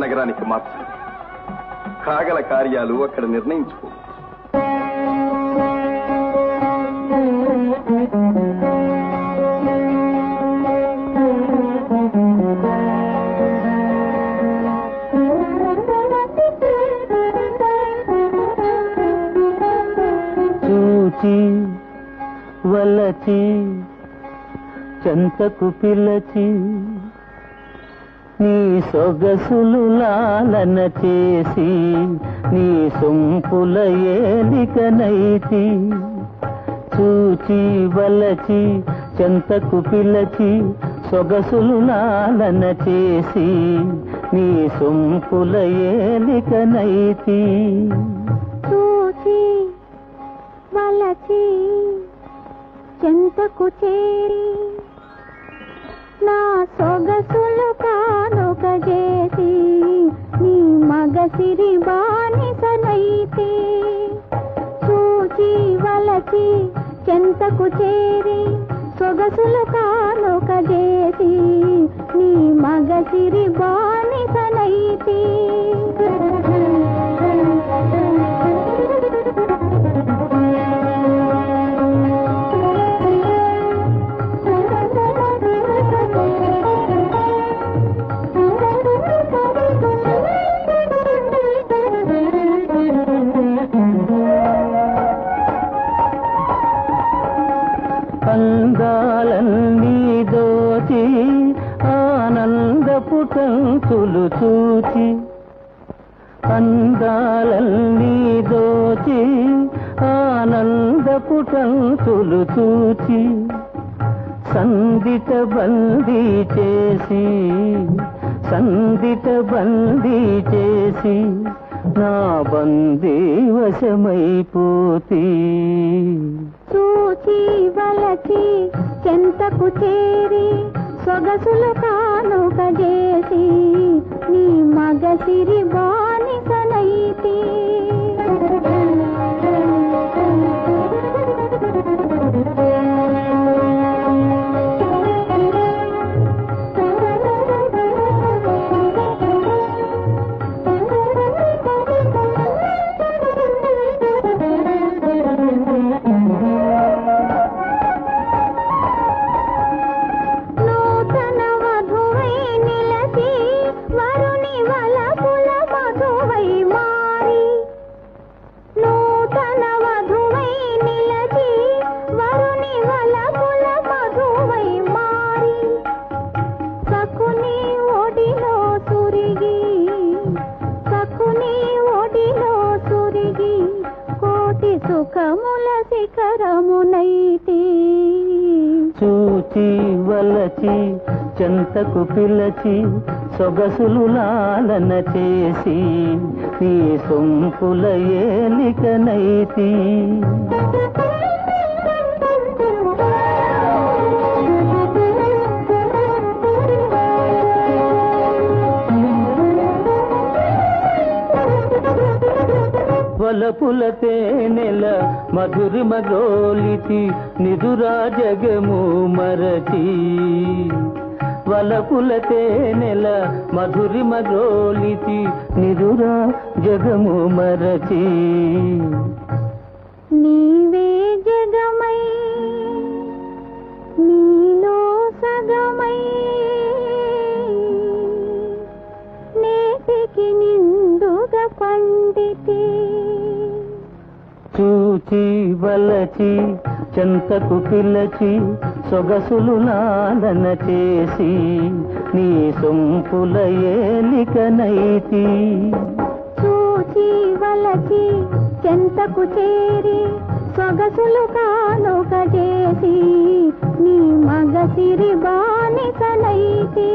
నగరానికి మార్చండి. కాగల కార్యాలు అక్కడ నిర్ణయించుకో. చూచి వలచి చెంతకు పిలచి నీ సొగసులు లాలన చేసి నీ సొంపుల ఏలికనైతి. చూచి వలచి చెంతకు పిలచి సొగసులు లాలన చేసి నీ సొంపుల ఏలికనైతి. చూచి వలచి చెంతకు చేరి నా సొగసులు కానుక చేసి నీ మగసిరి బానిసనైతే. చూచి వలచి చెంతకు చేరి సొగసులు కానుక చేసి నీ మగసిరి బానిసనైతే. అందాలన్నీ దోచి ఆనందపు కంతులు చూచి. అందాలన్నీ దోచి ఆనందపు కంతులు చూచి సందిట బందీ చేసి సందిట బందీ చేసి నా బందీ వశమైపోతీ. చూచి వలచి చెంతకు చేరి సొగసులు కానుక చేసి నీ మగసిరి బానిసనైతి. సుఖముల శిఖరమునైతి. చూచి వలచి చెంతకు పిలచి సొగసులు లాలన చేసి నీ సొంపుల ఏలికనైతి. వలపుల తేనెల మధురిమ గోలితి నిదురా జగము మరచి. వలపుల తేనెల మధురిమ గోలితి నిదురా జగము మరచి. నీవే జగమై నీలో సగమై నేటికి నిండుగా పండితి. చూచి వలచి చెంతకు పిలచి సొగసులు లాలన చేసి నీ సొంపుల ఏలికనైతి. చూచి వలచి చెంతకు చేరి సొగసులు కానుక చేసి నీ మగసిరి బానిసనైతి.